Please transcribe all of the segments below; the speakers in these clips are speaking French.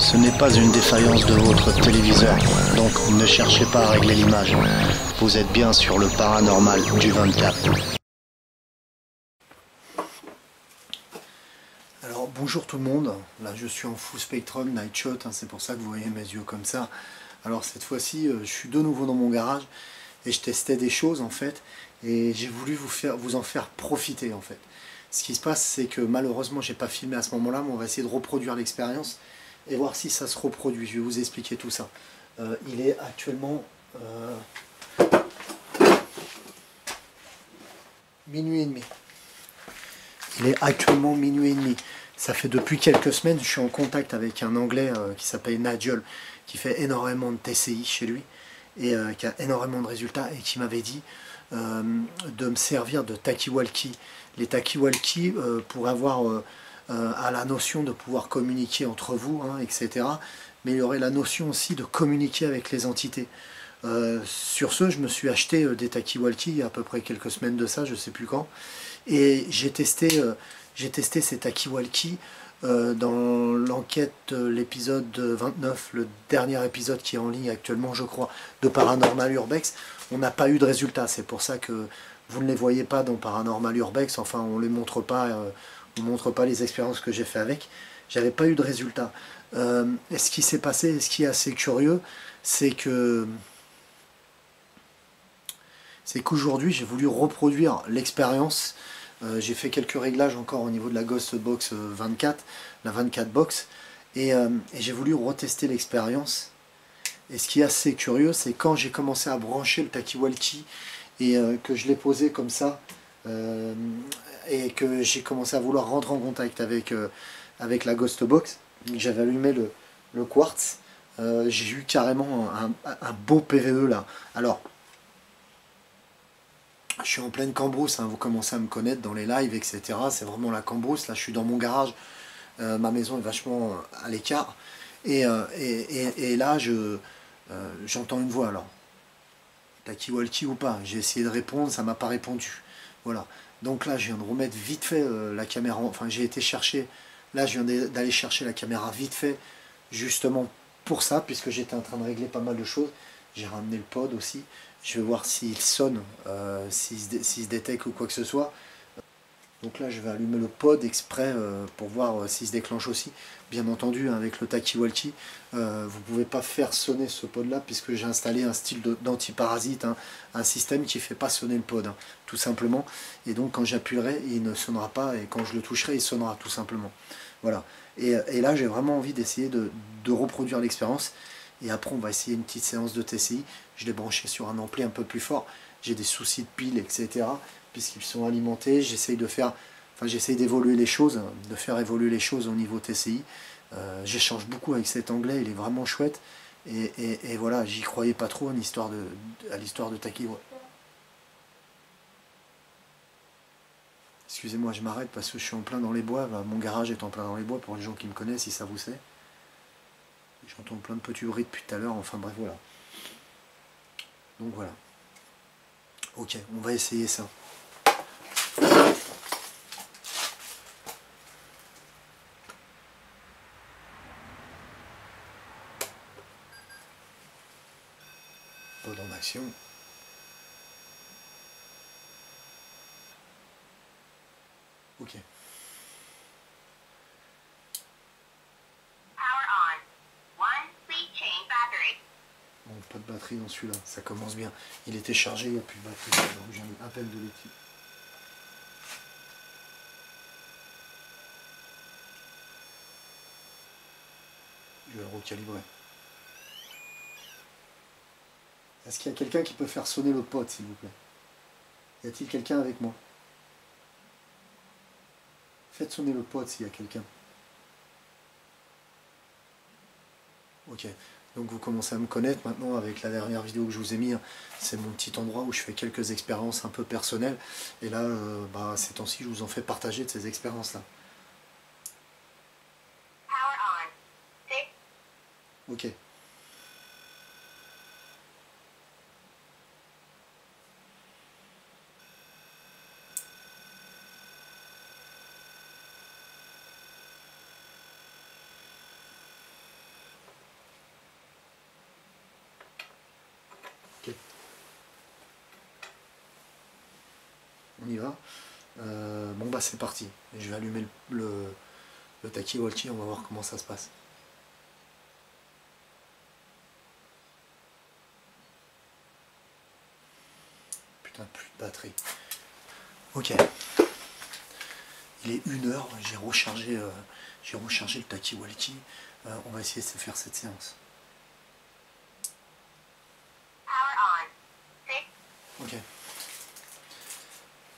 Ce n'est pas une défaillance de votre téléviseur, donc ne cherchez pas à régler l'image. Vous êtes bien sur le paranormal du 24. Alors bonjour tout le monde, là je suis en full spectrum, night shot, hein, c'est pour ça que vous voyez mes yeux comme ça. Alors cette fois-ci je suis de nouveau dans mon garage et je testais des choses en fait et j'ai voulu vous en faire profiter en fait. Ce qui se passe c'est que malheureusement j'ai pas filmé à ce moment là, mais on va essayer de reproduire l'expérience et voir si ça se reproduit. Je vais vous expliquer tout ça. Il est actuellement minuit et demi. Il est actuellement minuit et demi. Ça fait depuis quelques semaines, je suis en contact avec un Anglais qui s'appelle Nigel, qui fait énormément de TCI chez lui, et qui a énormément de résultats, et qui m'avait dit de me servir de talkie-walkie. Les talkie-walkie, pour avoir à la notion de pouvoir communiquer entre vous, hein, etc. Mais il y aurait la notion aussi de communiquer avec les entités. Sur ce, je me suis acheté des talkie-walkie il y a à peu près quelques semaines de ça, je ne sais plus quand. Et j'ai testé ces talkie-walkie dans l'enquête, l'épisode 29, le dernier épisode qui est en ligne actuellement, je crois, de Paranormal Urbex. On n'a pas eu de résultat, c'est pour ça que vous ne les voyez pas dans Paranormal Urbex, enfin on ne montre pas les expériences que j'ai fait avec. J'avais pas eu de résultat. Et ce qui s'est passé, et ce qui est assez curieux, c'est qu'aujourd'hui j'ai voulu reproduire l'expérience. J'ai fait quelques réglages encore au niveau de la Ghost Box 24, la 24 box, et j'ai voulu retester l'expérience. Et ce qui est assez curieux, c'est quand j'ai commencé à brancher le talkie-walkie et que je l'ai posé comme ça, et que j'ai commencé à vouloir rentrer en contact avec la Ghost Box, j'avais allumé le quartz, j'ai eu carrément un beau PVE là. Alors, je suis en pleine cambrousse, hein, vous commencez à me connaître dans les lives, etc. C'est vraiment la cambrousse. Là, je suis dans mon garage. Ma maison est vachement à l'écart. Et là, j'entends une voix. Alors, talkie-walkie ou pas? J'ai essayé de répondre, ça m'a pas répondu. Voilà. Donc là, je viens de remettre vite fait la caméra. Enfin, j'ai été chercher. Là, je viens d'aller chercher la caméra vite fait, justement pour ça, puisque j'étais en train de régler pas mal de choses. J'ai ramené le pod aussi. Je vais voir s'il sonne, s'il se détecte ou quoi que ce soit. Donc là, je vais allumer le pod exprès pour voir s'il se déclenche aussi. Bien entendu, hein, avec le talkie-walkie, vous ne pouvez pas faire sonner ce pod-là, puisque j'ai installé un style d'antiparasite, hein, un système qui ne fait pas sonner le pod, hein, tout simplement. Et donc, quand j'appuierai, il ne sonnera pas, et quand je le toucherai, il sonnera, tout simplement. Voilà. Et là, j'ai vraiment envie d'essayer de reproduire l'expérience. Et après, on va essayer une petite séance de TCI. Je l'ai branché sur un ampli un peu plus fort. J'ai des soucis de piles, etc. Puisqu'ils sont alimentés. J'essaye d'évoluer les choses, de faire évoluer les choses au niveau TCI. J'échange beaucoup avec cet anglais. Il est vraiment chouette. Et voilà, j'y croyais pas trop à l'histoire de Taki. Excusez-moi, je m'arrête parce que je suis en plein dans les bois. Mon garage est en plein dans les bois pour les gens qui me connaissent, si ça vous sait. J'entends plein de petits bruits depuis tout à l'heure, enfin bref, voilà. Donc voilà. Ok, on va essayer ça. Pod en action. Ok. Bon, pas de batterie dans celui-là, ça commence bien. Il était chargé, il n'y a plus de batterie, donc j'ai un appel de l'équipe. Je vais le recalibrer. Est-ce qu'il y a quelqu'un qui peut faire sonner le pod, s'il vous plaît? Y a-t-il quelqu'un avec moi? Faites sonner le pod s'il y a quelqu'un. Ok. Donc vous commencez à me connaître maintenant avec la dernière vidéo que je vous ai mis. C'est mon petit endroit où je fais quelques expériences un peu personnelles. Et là, ces temps-ci, je vous en fais partager de ces expériences-là. Ok. y va. Bon bah c'est parti. Je vais allumer le talkie-walkie, on va voir comment ça se passe. Putain, plus de batterie. Ok. Il est 1h, j'ai rechargé le talkie-walkie. On va essayer de se faire cette séance. Ok.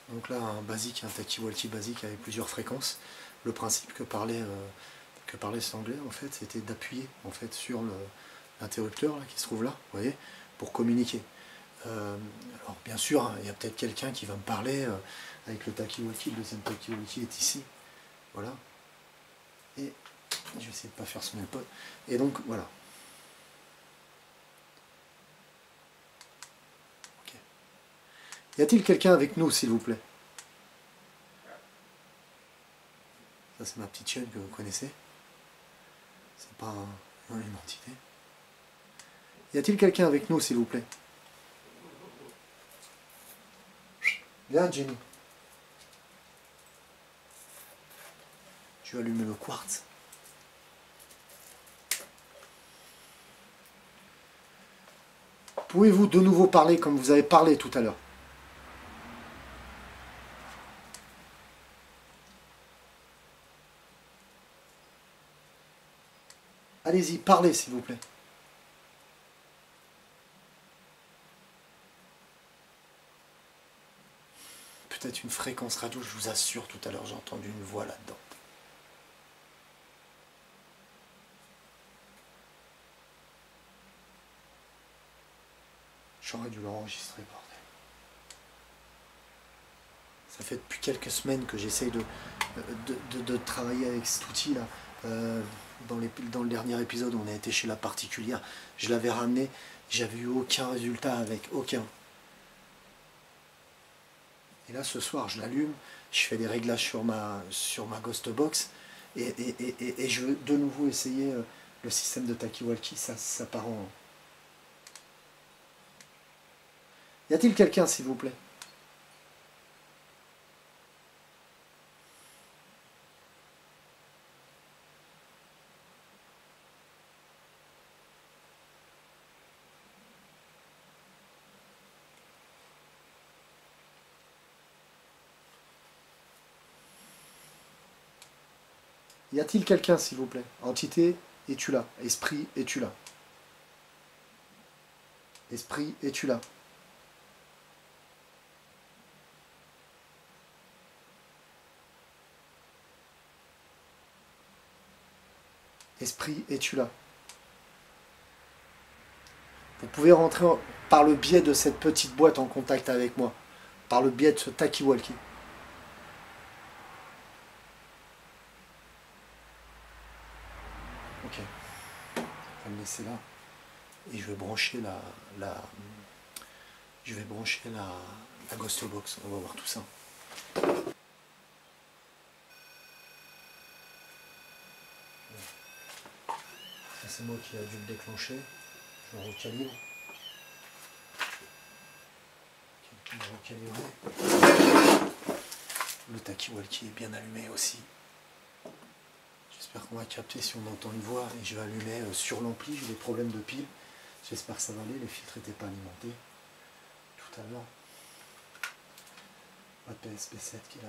Donc là, un basique, un talkie-walkie basique avec plusieurs fréquences. Le principe que parlait cet anglais, en fait, c'était d'appuyer en fait sur l'interrupteur qui se trouve là, vous voyez, pour communiquer. Alors bien sûr, hein, il y a peut-être quelqu'un qui va me parler avec le talkie-walkie. Le deuxième talkie-walkie est ici. Voilà. Et je vais essayer de ne pas faire sonner le pod. Et donc voilà. Okay. Y a-t-il quelqu'un avec nous, s'il vous plaît? Ça c'est ma petite chaîne que vous connaissez. C'est pas une entité. Y a-t-il quelqu'un avec nous, s'il vous plaît? Viens, Jenny. Je vais allumer le quartz. Pouvez-vous de nouveau parler comme vous avez parlé tout à l'heure? Allez-y, parlez s'il vous plaît. Peut-être une fréquence radio, je vous assure, tout à l'heure j'ai entendu une voix là-dedans. J'aurais dû l'enregistrer, bordel. Ça fait depuis quelques semaines que j'essaye de travailler avec cet outil-là. Dans le dernier épisode, on a été chez la particulière. Je l'avais ramené, j'avais eu aucun résultat avec, aucun. Et là, ce soir, je l'allume, je fais des réglages sur ma Ghost Box, et je veux de nouveau essayer le système de talkie-walkie, ça part en... Y a-t-il quelqu'un, s'il vous plaît? Y a-t-il quelqu'un, s'il vous plaît? Entité, es-tu là? Esprit, es-tu là? Esprit, es-tu là? Esprit, es-tu là? Vous pouvez rentrer par le biais de cette petite boîte en contact avec moi, par le biais de ce talkie-walkie. Ok, je vais me laisser là et je vais brancher la Ghost Box. On va voir tout ça. Ça c'est moi qui a dû le déclencher. Je le recalibre. Le talkie-walkie est bien allumé aussi. J'espère qu'on va capter si on entend une voix, et je vais allumer sur l'ampli. J'ai des problèmes de pile. J'espère que ça va aller. Les filtres n'étaient pas alimentés tout à l'heure. Ma PSP7 qui est là.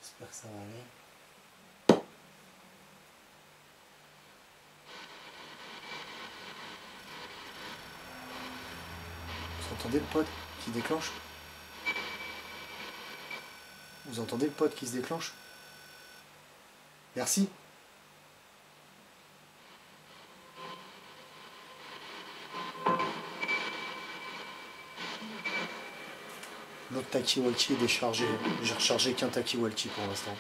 J'espère que ça va aller. Vous entendez le pod qui déclenche? Vous entendez le pod qui se déclenche? Merci. L'autre talkie-walkie est déchargé. J'ai rechargé qu'un talkie-walkie pour l'instant.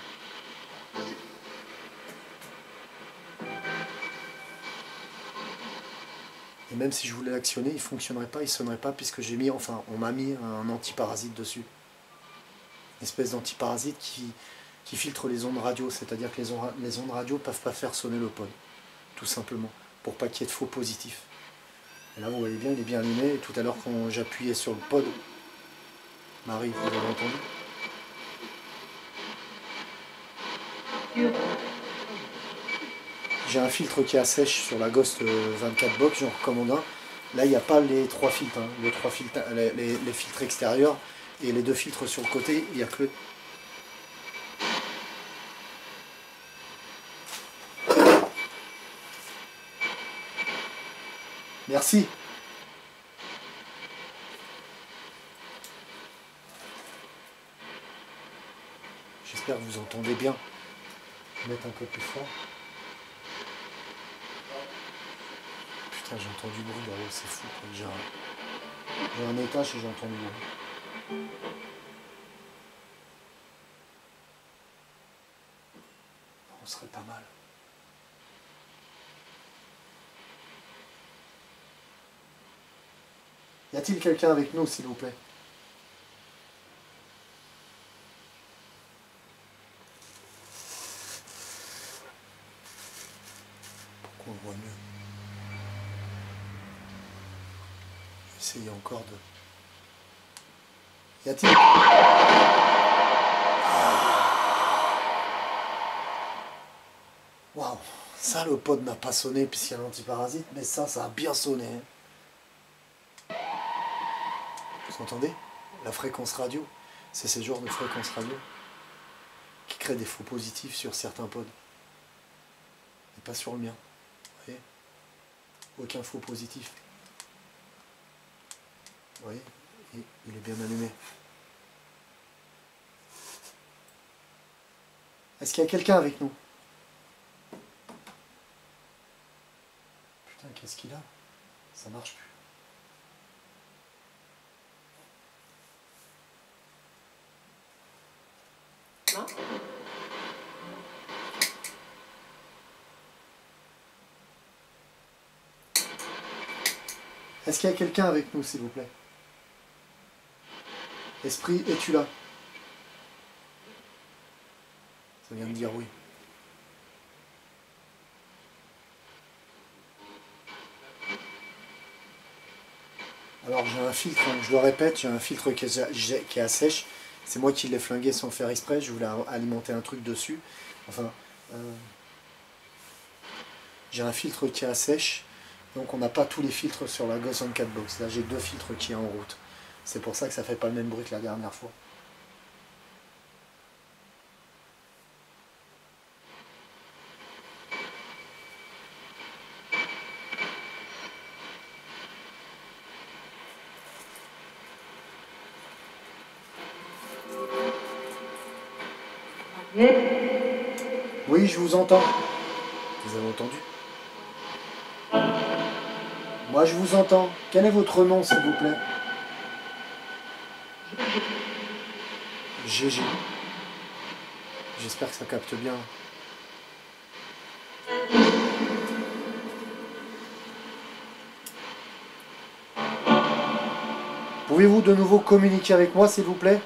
Et même si je voulais l'actionner, il ne fonctionnerait pas, il ne sonnerait pas, puisque j'ai mis, enfin, on m'a mis un antiparasite dessus. Une espèce d'antiparasite qui filtre les ondes radio, c'est-à-dire que les ondes radio ne peuvent pas faire sonner le pod, tout simplement, pour pas qu'il y ait de faux positifs. Et là, vous voyez bien, il est bien allumé. Et tout à l'heure, quand j'appuyais sur le pod, Marie, vous avez entendu? J'ai un filtre qui assèche sur la Ghost 24 box, j'en recommande un. Là, il n'y a pas les trois filtres, hein. Les filtres extérieurs et les deux filtres sur le côté, il n'y a que le... Merci. J'espère que vous entendez bien. Je vais mettre un peu plus fort. Putain, j'entends du bruit là-haut, c'est fou. J'ai un étage et j'entends du bruit. On serait pas mal. Y a-t-il quelqu'un avec nous, s'il vous plaît? Pourquoi on voit mieux? Je vais essayer encore de... Y a-t-il... Waouh! Ça, le pod n'a pas sonné puisqu'il y a l'antiparasite, mais ça a bien sonné. Vous entendez? La fréquence radio, c'est ce genre de fréquence radio qui crée des faux positifs sur certains pods. Et pas sur le mien. Vous voyez? Aucun faux positif. Vous voyez? Et il est bien allumé. Est-ce qu'il y a quelqu'un avec nous? Putain, qu'est-ce qu'il a? Ça marche plus. Non. Est-ce qu'il y a quelqu'un avec nous, s'il vous plaît? Esprit, es-tu là? Ça vient de dire oui. Alors j'ai un filtre, hein, je le répète, j'ai un filtre qui est assèche. C'est moi qui l'ai flingué sans faire exprès, je voulais alimenter un truc dessus. Enfin, j'ai un filtre qui assèche, donc on n'a pas tous les filtres sur la Ghost 24 box. Là j'ai deux filtres qui sont en route. C'est pour ça que ça fait pas le même bruit que la dernière fois. Oui, je vous entends. Vous avez entendu? Moi, je vous entends. Quel est votre nom, s'il vous plaît? GG. J'espère que ça capte bien. Pouvez-vous de nouveau communiquer avec moi, s'il vous plaît?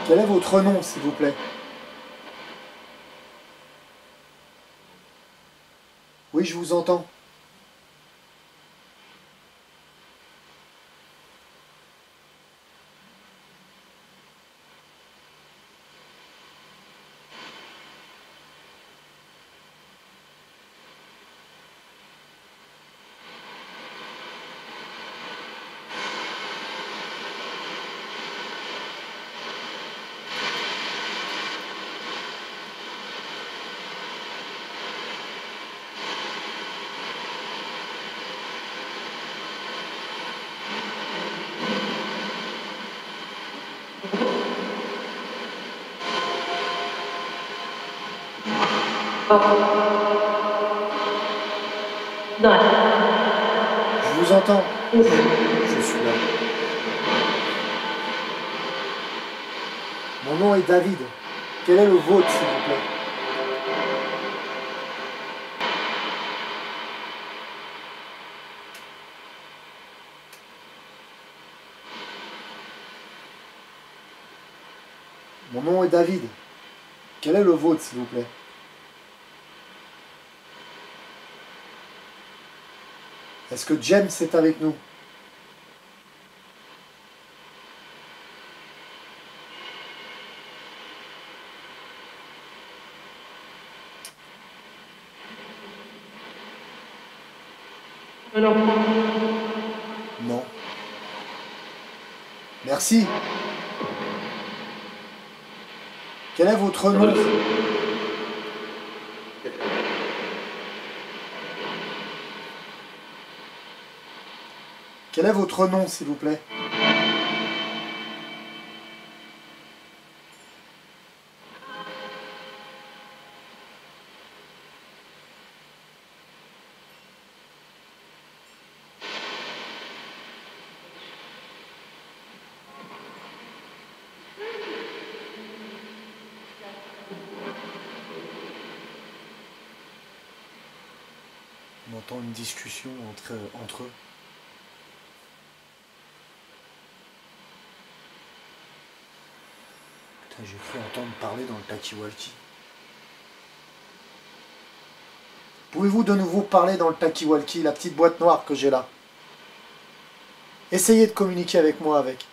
Quel est votre nom, s'il vous plaît? Oui, je vous entends. Je vous entends. Je suis là. Mon nom est David. Quel est le vôtre, s'il vous plaît? Mon nom est David. Quel est le vôtre, s'il vous plaît? Est-ce que James est avec nous? Non. Merci. Quel est votre nom? Quel est votre nom, s'il vous plaît? On entend une discussion entre eux. Putain, j'ai cru entendre parler dans le talkie-walkie. Pouvez-vous de nouveau parler dans le talkie-walkie, la petite boîte noire que j'ai là? Essayez de communiquer avec moi avec.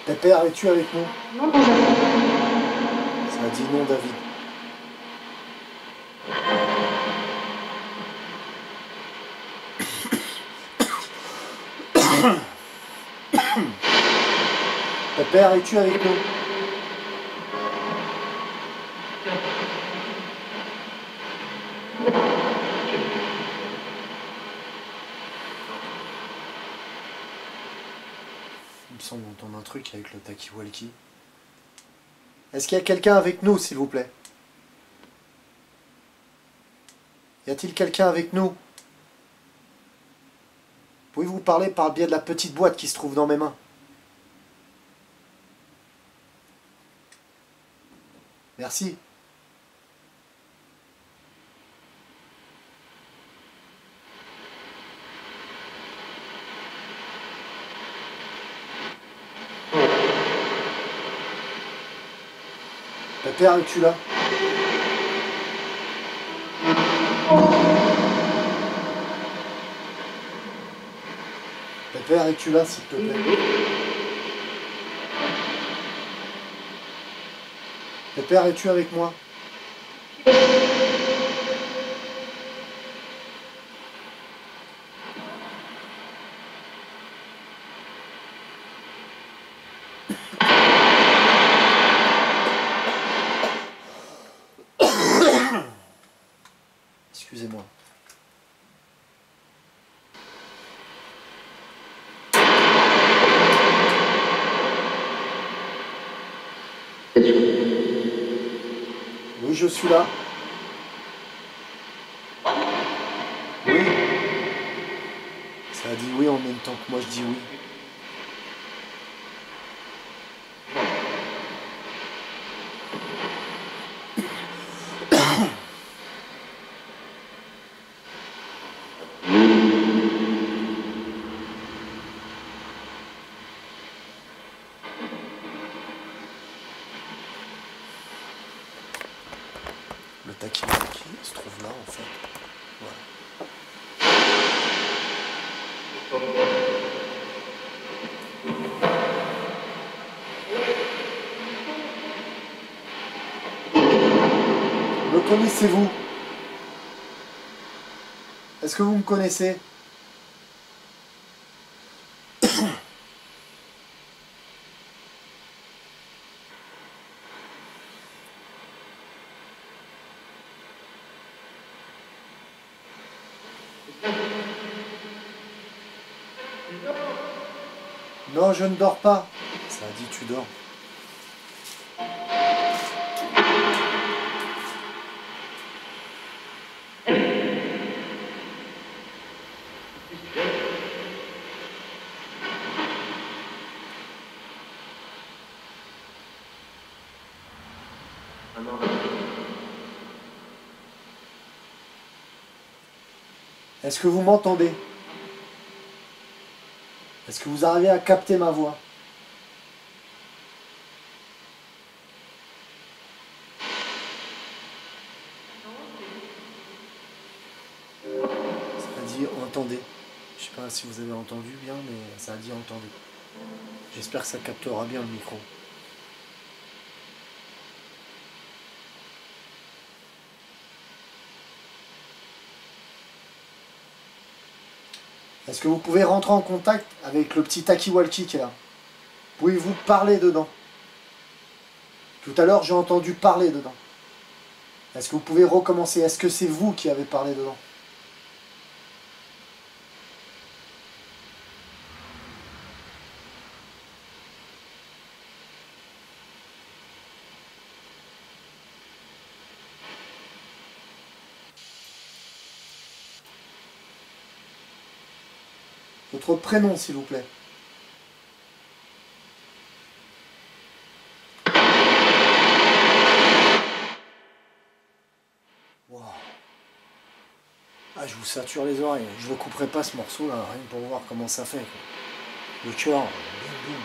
Pépère, es-tu avec nous? Ça a dit non, David. Pépère, es-tu avec nous? Il me semble entendre un truc avec le talkie-walkie. Est-ce qu'il y a quelqu'un avec nous, s'il vous plaît? Y a-t-il quelqu'un avec nous? Pouvez-vous parler par le biais de la petite boîte qui se trouve dans mes mains? Merci. Pépère, es-tu là? Pépère, es-tu là, s'il te plaît? Pépère, es-tu avec moi? Excusez-moi. Oui, je suis là. Oui. Ça a dit oui en même temps que moi je dis oui. Le talkie-walkie se trouve là en fait. Voilà. Me connaissez-vous? Est-ce que vous me connaissez? Non, je ne dors pas. Ça a dit tu dors. Est-ce que vous m'entendez? Est-ce que vous arrivez à capter ma voix? Ça a dit entendez. Je sais pas si vous avez entendu bien, mais ça a dit entendez. J'espère que ça captera bien le micro. Est-ce que vous pouvez rentrer en contact avec le petit Taki-Walkie qui est là? Pouvez-vous parler dedans? Tout à l'heure, j'ai entendu parler dedans. Est-ce que vous pouvez recommencer? Est-ce que c'est vous qui avez parlé dedans? Votre prénom, s'il vous plaît. Wow. Ah, je vous sature les oreilles. Je ne couperai pas ce morceau là, rien que pour voir comment ça fait. Le cœur. Boum, boum.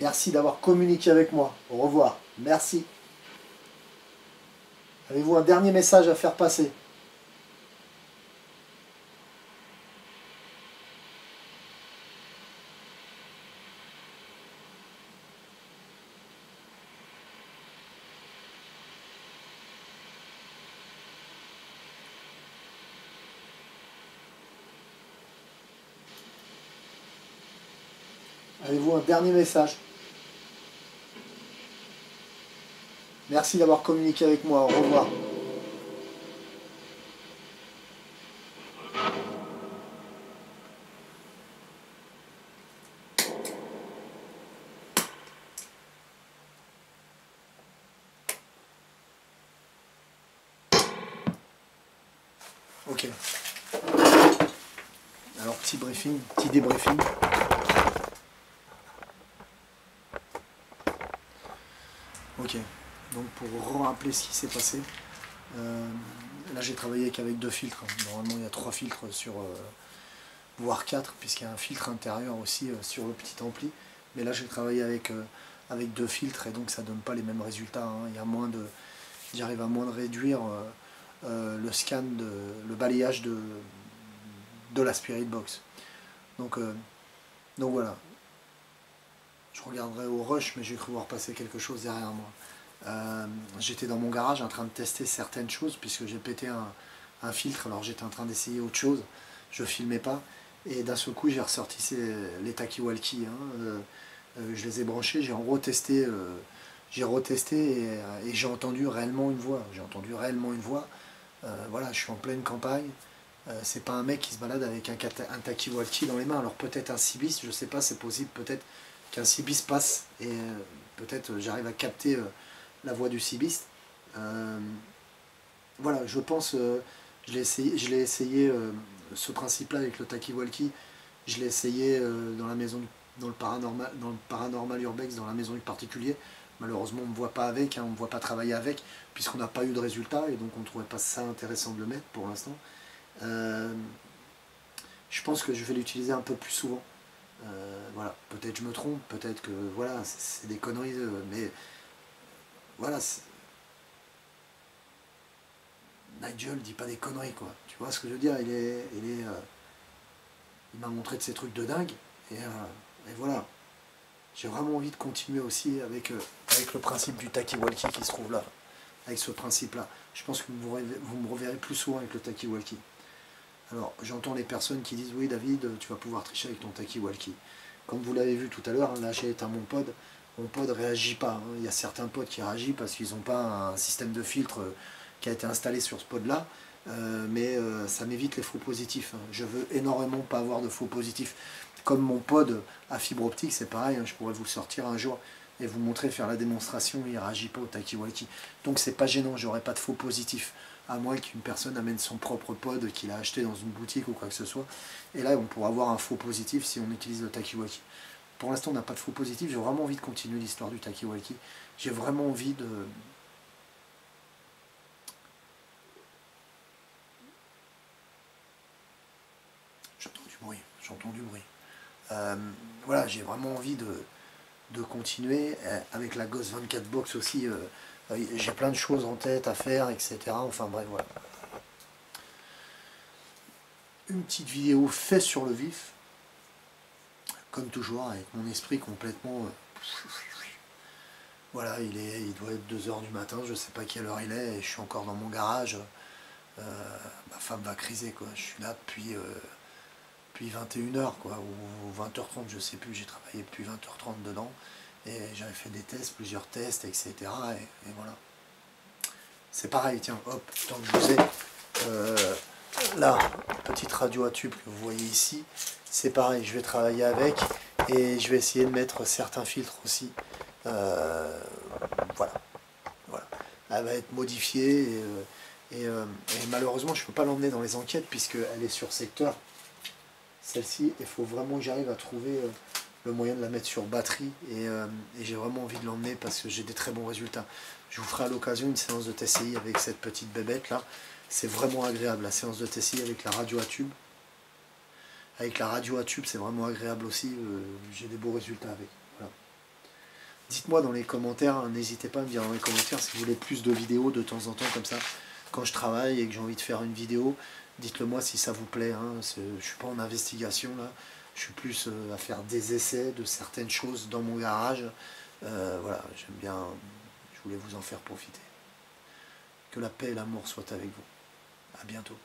Merci d'avoir communiqué avec moi. Au revoir. Merci. Avez-vous un dernier message à faire passer? Avez-vous un dernier message? Merci d'avoir communiqué avec moi. Au revoir. Ok. Alors, petit briefing, petit débriefing. Ok. Donc, pour rappeler ce qui s'est passé, là j'ai travaillé qu'avec 2 filtres. Normalement, il y a 3 filtres sur, voire 4, puisqu'il y a un filtre intérieur aussi sur le petit ampli. Mais là, j'ai travaillé avec 2 filtres et donc ça donne pas les mêmes résultats. Hein. Il y a moins de, j'arrive à moins de réduire le scan, le balayage de la Spirit Box. Donc voilà. Je regarderai au rush, mais j'ai cru voir passer quelque chose derrière moi. J'étais dans mon garage en train de tester certaines choses, puisque j'ai pété un filtre, alors j'étais en train d'essayer autre chose, je filmais pas, et d'un seul coup j'ai ressorti les Taki-Walkie, hein, je les ai branchés, j'ai retesté, et j'ai entendu réellement une voix, voilà, je suis en pleine campagne, c'est pas un mec qui se balade avec un Taki-Walkie dans les mains, alors peut-être un Cibis, je sais pas, c'est possible peut-être qu'un Cibis passe, et peut-être j'arrive à capter la voix du Cibis. Voilà, je pense, je l'ai essayé ce principe-là avec le Taki-Walkie, je l'ai essayé dans le paranormal urbex, dans la maison du particulier. Malheureusement, on ne me voit pas avec, hein, on ne me voit pas travailler avec, puisqu'on n'a pas eu de résultat, et donc on ne trouvait pas ça intéressant de le mettre pour l'instant. pense que je vais l'utiliser un peu plus souvent. Voilà, peut-être je me trompe, peut-être que voilà, c'est des conneries, mais voilà, Nigel dit pas des conneries, quoi. Tu vois ce que je veux dire, il m'a montré de ces trucs de dingue, et voilà. J'ai vraiment envie de continuer aussi avec le principe du talkie-walkie qui se trouve là, avec ce principe-là. Je pense que vous me reverrez plus souvent avec le talkie-walkie. Alors, j'entends les personnes qui disent « Oui, David, tu vas pouvoir tricher avec ton talkie-walkie. » Comme vous l'avez vu tout à l'heure, là j'ai éteint mon pod ne réagit pas. Hein. Il y a certains pods qui réagissent parce qu'ils n'ont pas un système de filtre qui a été installé sur ce pod-là, mais ça m'évite les faux positifs. Hein. Je veux énormément pas avoir de faux positifs. Comme mon pod à fibre optique, c'est pareil, hein, je pourrais vous le sortir un jour et vous montrer, faire la démonstration, il ne réagit pas au talkie-walkie. Donc c'est pas gênant, j'aurai pas de faux positifs, à moins qu'une personne amène son propre pod qu'il a acheté dans une boutique ou quoi que ce soit. Et là, on pourra avoir un faux positif si on utilise le talkie-walkie. Pour l'instant, on n'a pas de faux positif, j'ai vraiment envie de continuer l'histoire du talkie-walkie. J'ai vraiment envie de... J'entends du bruit. Voilà, j'ai vraiment envie de continuer avec la Ghost 24 Box aussi. J'ai plein de choses en tête à faire, etc. Enfin bref, voilà. Une petite vidéo faite sur le vif, comme toujours, avec mon esprit complètement... voilà, il doit être 2 h du matin, je ne sais pas quelle heure il est, et je suis encore dans mon garage. Ma femme va criser, quoi. Je suis là depuis 21 h, quoi, ou 20 h 30, je sais plus, j'ai travaillé depuis 20 h 30 dedans, et j'avais fait des tests, plusieurs tests, etc. Et voilà. C'est pareil, tiens, hop, tant que je vous ai, là, petite radio à tube que vous voyez ici, c'est pareil, je vais travailler avec, et je vais essayer de mettre certains filtres aussi. Voilà. Elle va être modifiée, et malheureusement, je ne peux pas l'emmener dans les enquêtes, puisqu'elle est sur secteur. Celle-ci, il faut vraiment que j'arrive à trouver le moyen de la mettre sur batterie, et j'ai vraiment envie de l'emmener parce que j'ai des très bons résultats. Je vous ferai à l'occasion une séance de TCI avec cette petite bébête là. C'est vraiment agréable, la séance de TCI avec la radio à tube. Avec la radio à tube, c'est vraiment agréable aussi, j'ai des beaux résultats avec. Voilà. Dites-moi dans les commentaires, hein, n'hésitez pas à me dire dans les commentaires si vous voulez plus de vidéos de temps en temps comme ça. Quand je travaille et que j'ai envie de faire une vidéo, dites-le moi si ça vous plaît. Hein. Je ne suis pas en investigation là, je suis plus à faire des essais de certaines choses dans mon garage. Voilà, j'aime bien, je voulais vous en faire profiter. Que la paix et l'amour soient avec vous. À bientôt.